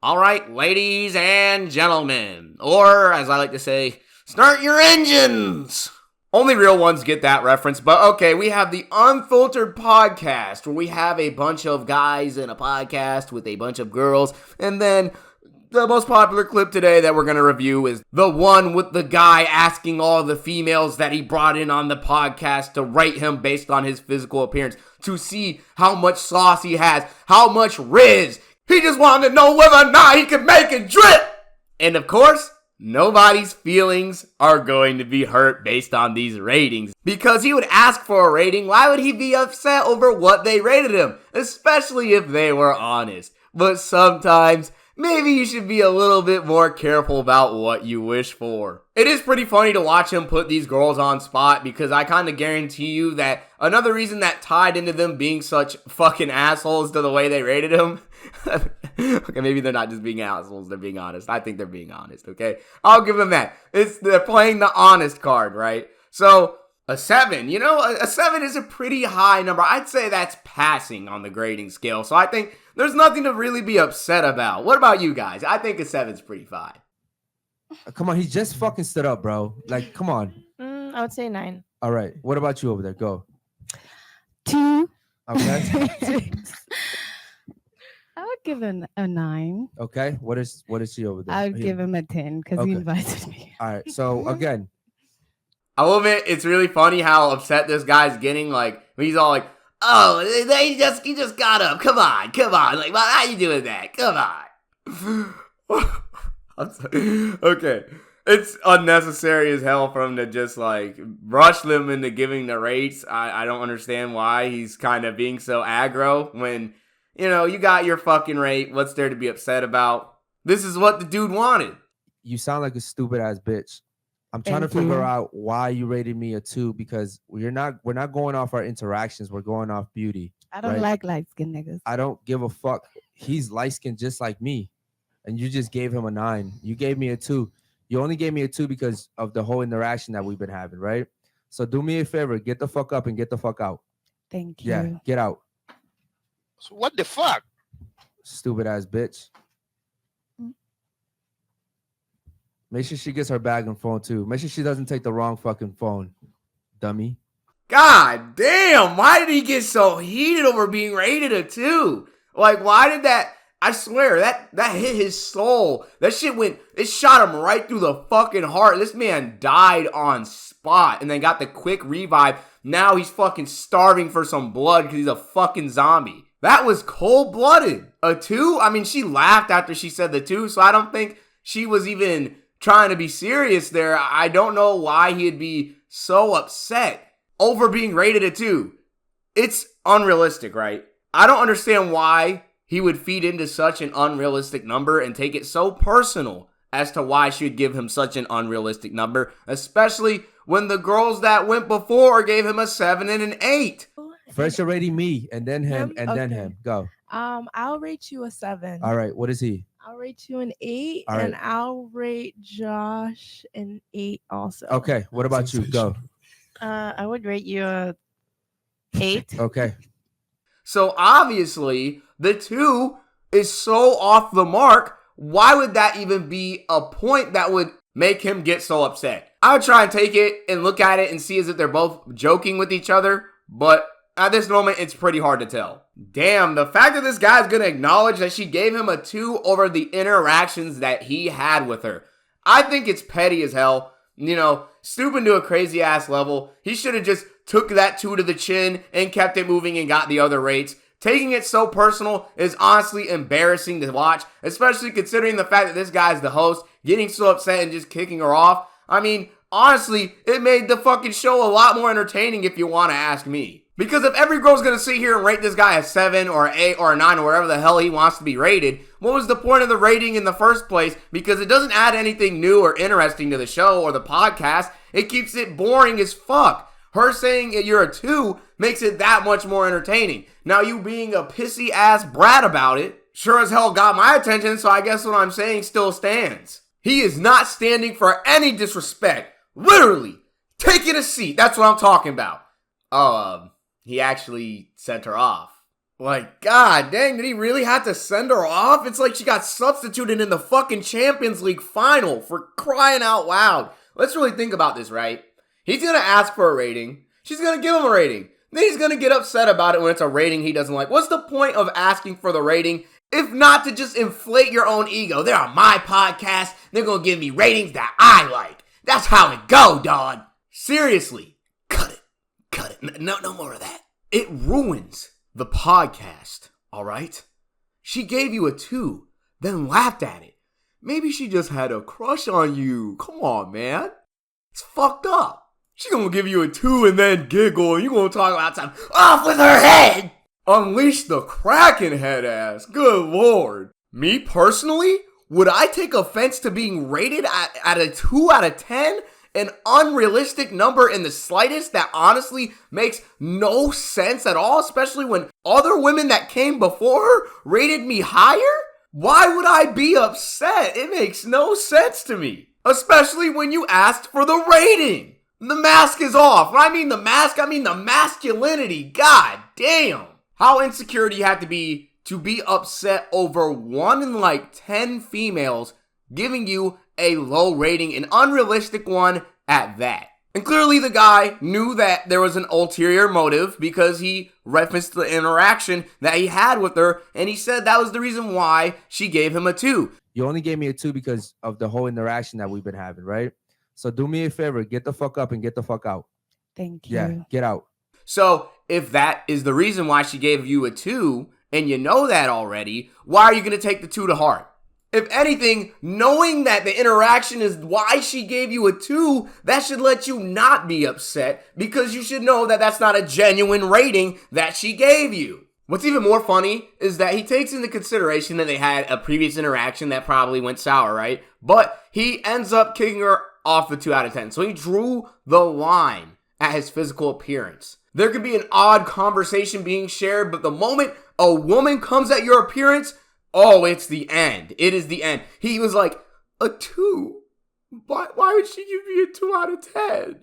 All right, ladies and gentlemen, or as I like to say, start your engines. Only real ones get that reference, but okay, we have the Unfiltered Podcast, where we have a bunch of guys in a podcast with a bunch of girls, and then the most popular clip today that we're going to review is the one with the guy asking all the females that he brought in on the podcast to rate him based on his physical appearance, to see how much sauce he has, how much riz. He just wanted to know whether or not he could make it drip. And of course, nobody's feelings are going to be hurt based on these ratings. Because he would ask for a rating, why would he be upset over what they rated him? Especially if they were honest. But sometimes, maybe you should be a little bit more careful about what you wish for. It is pretty funny to watch him put these girls on spot, because I kind of guarantee you that another reason that tied into them being such fucking assholes to the way they rated him. Okay, maybe they're not just being assholes, they're being honest. I think they're being honest, okay? I'll give them that. They're playing the honest card, right? So, a 7, a 7 is a pretty high number. I'd say that's passing on the grading scale. So I think there's nothing to really be upset about. What about you guys? I think a 7's pretty fine. Come on, he just fucking stood up, bro. Like, come on. I would say 9. All right. What about you over there? Go. 2. Okay. I would give him a 9. Okay. What is she over there? I would give him a 10 because he invited me. All right. So again, I will admit, it's really funny how upset this guy's getting. Like, he's all like, "Oh, he just got up. Come on. Like, how you doing that? Come on." I'm sorry. Okay. It's unnecessary as hell for him to just, like, rush them into giving the rates. I don't understand why he's kind of being so aggro when, you got your fucking rate. What's there to be upset about? This is what the dude wanted. You sound like a stupid ass bitch. I'm trying to figure out why you rated me a 2, because we're not going off our interactions. We're going off beauty. I don't like light-skinned niggas. I don't give a fuck. He's light-skinned just like me. And you just gave him a 9. You gave me a 2. You only gave me a 2 because of the whole interaction that we've been having, right? So do me a favor. Get the fuck up and get the fuck out. Thank you. Yeah, get out. So what the fuck? Stupid ass bitch. Make sure she gets her bag and phone too. Make sure she doesn't take the wrong fucking phone, dummy. God damn, why did he get so heated over being rated a 2? Like, why did that? I swear, that hit his soul. That shit it shot him right through the fucking heart. This man died on spot and then got the quick revive. Now he's fucking starving for some blood because he's a fucking zombie. That was cold-blooded. A 2? I mean, she laughed after she said the 2, so I don't think she was even trying to be serious there. I don't know why he'd be so upset over being rated a 2. It's unrealistic, right? I don't understand why he would feed into such an unrealistic number and take it so personal as to why she would give him such an unrealistic number, especially when the girls that went before gave him a 7 and an 8. First you're rating me, and then him, and then him. Go. I'll rate you a 7. All right. What is he? I'll rate you an 8, All right. and I'll rate Josh an 8 also. Okay. What about you? Go. I would rate you a 8. Okay. So obviously, the 2 is so off the mark. Why would that even be a point that would make him get so upset? I would try and take it and look at it and see as if they're both joking with each other, but at this moment, it's pretty hard to tell. Damn, the fact that this guy's gonna acknowledge that she gave him a 2 over the interactions that he had with her. I think it's petty as hell. Stooping to a crazy ass level. He should have just took that 2 to the chin and kept it moving and got the other rates. Taking it so personal is honestly embarrassing to watch, especially considering the fact that this guy's the host, getting so upset and just kicking her off. I mean, honestly, it made the fucking show a lot more entertaining if you want to ask me. Because if every girl's going to sit here and rate this guy a 7 or an 8 or a 9 or wherever the hell he wants to be rated, what was the point of the rating in the first place? Because it doesn't add anything new or interesting to the show or the podcast. It keeps it boring as fuck. Her saying you're a 2 makes it that much more entertaining. Now you being a pissy ass brat about it sure as hell got my attention, so I guess what I'm saying still stands. He is not standing for any disrespect. Literally. Taking a seat. That's what I'm talking about. He actually sent her off. Like, god dang, did he really have to send her off? It's like she got substituted in the fucking Champions League final, for crying out loud. Let's really think about this, right? He's gonna ask for a rating. She's gonna give him a rating. Then he's gonna get upset about it when it's a rating he doesn't like. What's the point of asking for the rating if not to just inflate your own ego? They're on my podcast. They're gonna give me ratings that I like. That's how it go, dog. Seriously. Cut it. Cut it. No more of that. It ruins the podcast, all right? She gave you a 2, then laughed at it. Maybe she just had a crush on you. Come on, man. It's fucked up. She gonna give you a 2 and then giggle, and you gonna talk about something. Off with her head! Unleash the Kraken head ass. Good lord. Me personally, would I take offense to being rated at a 2 out of 10? An unrealistic number in the slightest that honestly makes no sense at all, especially when other women that came before her rated me higher? Why would I be upset? It makes no sense to me. Especially when you asked for the rating. The mask is off. When I mean the mask, I mean the masculinity. God damn. How insecure do you have to be upset over 1 in like 10 females giving you a low rating, an unrealistic one at that? And clearly the guy knew that there was an ulterior motive because he referenced the interaction that he had with her, and he said that was the reason why she gave him a 2. You only gave me a 2 because of the whole interaction that we've been having, right? So do me a favor, get the fuck up and get the fuck out. Thank you. Yeah, get out. So if that is the reason why she gave you a 2, and you know that already, why are you going to take the 2 to heart? If anything, knowing that the interaction is why she gave you a 2, that should let you not be upset, because you should know that that's not a genuine rating that she gave you. What's even more funny is that he takes into consideration that they had a previous interaction that probably went sour, right? But he ends up kicking her off the 2 out of 10. So he drew the line at his physical appearance. There could be an odd conversation being shared, but the moment a woman comes at your appearance, oh, it's the end. It is the end. He was like, a 2? Why would she give me a 2 out of 10?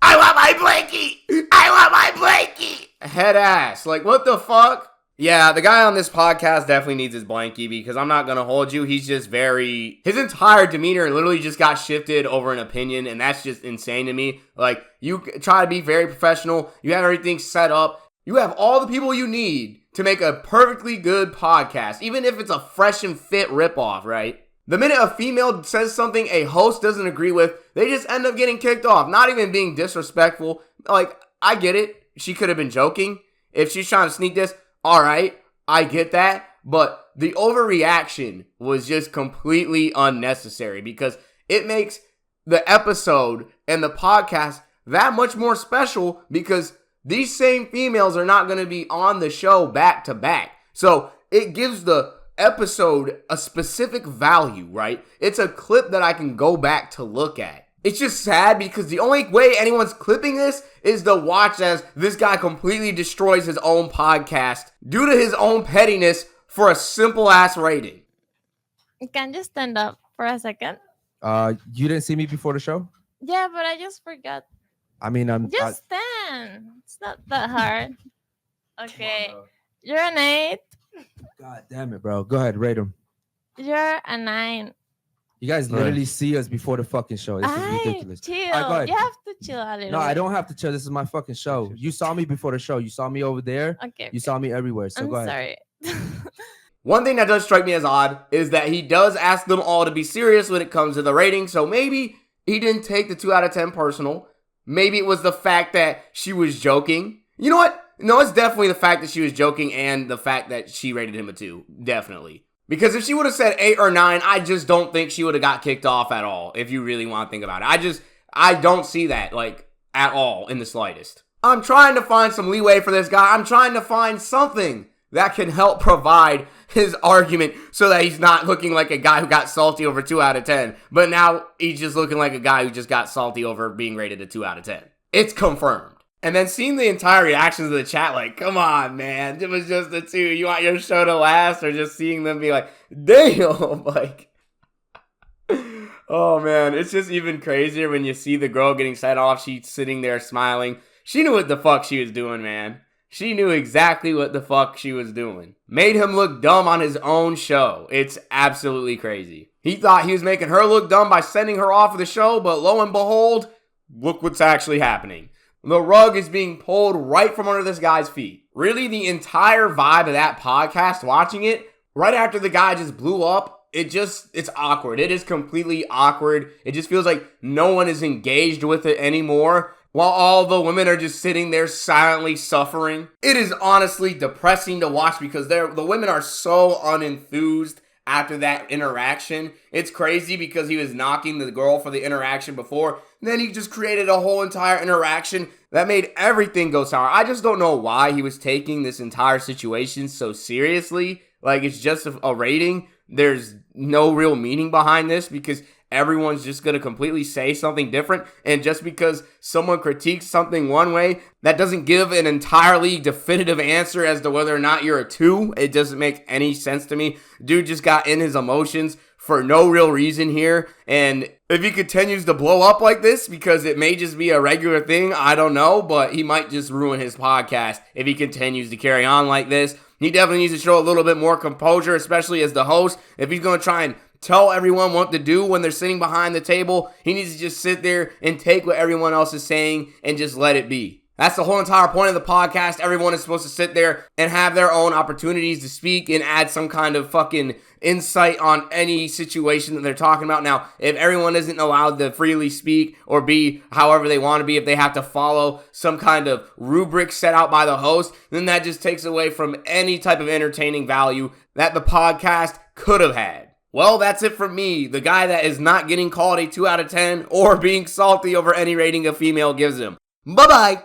I want my blankie! I want my blankie! Head ass. Like, what the fuck? Yeah, the guy on this podcast definitely needs his blankie, because I'm not gonna hold you. He's just his entire demeanor literally just got shifted over an opinion, and that's just insane to me. Like, you try to be very professional. You have everything set up. You have all the people you need to make a perfectly good podcast, even if it's a fresh and fit ripoff, right? The minute a female says something a host doesn't agree with, they just end up getting kicked off. Not even being disrespectful. Like, I get it. She could have been joking. If she's trying to sneak this, all right, I get that. But the overreaction was just completely unnecessary, because it makes the episode and the podcast that much more special, because these same females are not going to be on the show back to back. So it gives the episode a specific value, right? It's a clip that I can go back to look at. It's just sad because the only way anyone's clipping this is to watch as this guy completely destroys his own podcast due to his own pettiness for a simple ass rating. Can you stand up for a second? You didn't see me before the show? Yeah, but I just forgot. I mean, Just stand. It's not that hard. Okay. You're an 8. God damn it, bro. Go ahead, rate him. You're a 9. You guys literally see us before the fucking show. This is ridiculous. Chill. All right, go ahead. You have to chill a little No, bit. I don't have to chill. This is my fucking show. You saw me before the show. You saw me over there. Okay. You saw me everywhere. So I'm go ahead. sorry. One thing that does strike me as odd is that he does ask them all to be serious when it comes to the rating. So maybe he didn't take the 2 out of 10 personal. Maybe it was the fact that she was joking. You know what? No, it's definitely the fact that she was joking and the fact that she rated him a 2. Definitely. Because if she would have said 8 or 9, I just don't think she would have got kicked off at all, if you really want to think about it. I don't see that, like, at all in the slightest. I'm trying to find some leeway for this guy. I'm trying to find something that can help provide his argument so that he's not looking like a guy who got salty over 2 out of 10. But now he's just looking like a guy who just got salty over being rated a 2 out of 10. It's confirmed. And then seeing the entire reactions of the chat, like, come on, man, it was just a 2. You want your show to last? Or just seeing them be like, damn, like, oh, man, it's just even crazier when you see the girl getting set off. She's sitting there smiling. She knew what the fuck she was doing, man. She knew exactly what the fuck she was doing. Made him look dumb on his own show. It's absolutely crazy. He thought he was making her look dumb by sending her off of the show, but lo and behold, look what's actually happening. The rug is being pulled right from under this guy's feet. Really, the entire vibe of that podcast, watching it, right after the guy just blew up, it's awkward. It is completely awkward. It just feels like no one is engaged with it anymore, while all the women are just sitting there silently suffering. It is honestly depressing to watch because the women are so unenthused after that interaction. It's crazy because he was knocking the girl for the interaction before. Then he just created a whole entire interaction that made everything go sour. I just don't know why he was taking this entire situation so seriously. Like, it's just a rating. There's no real meaning behind this because everyone's just going to completely say something different. And just because someone critiques something one way, that doesn't give an entirely definitive answer as to whether or not you're a 2. It doesn't make any sense to me. Dude just got in his emotions for no real reason here. And if he continues to blow up like this, because it may just be a regular thing, I don't know, but he might just ruin his podcast if he continues to carry on like this. He definitely needs to show a little bit more composure, especially as the host. If he's going to try and tell everyone what to do when they're sitting behind the table, he needs to just sit there and take what everyone else is saying and just let it be. That's the whole entire point of the podcast. Everyone is supposed to sit there and have their own opportunities to speak and add some kind of fucking insight on any situation that they're talking about. Now, if everyone isn't allowed to freely speak or be however they want to be, if they have to follow some kind of rubric set out by the host, then that just takes away from any type of entertaining value that the podcast could have had. Well, that's it from me, the guy that is not getting called a 2 out of 10 or being salty over any rating a female gives him. Bye-bye.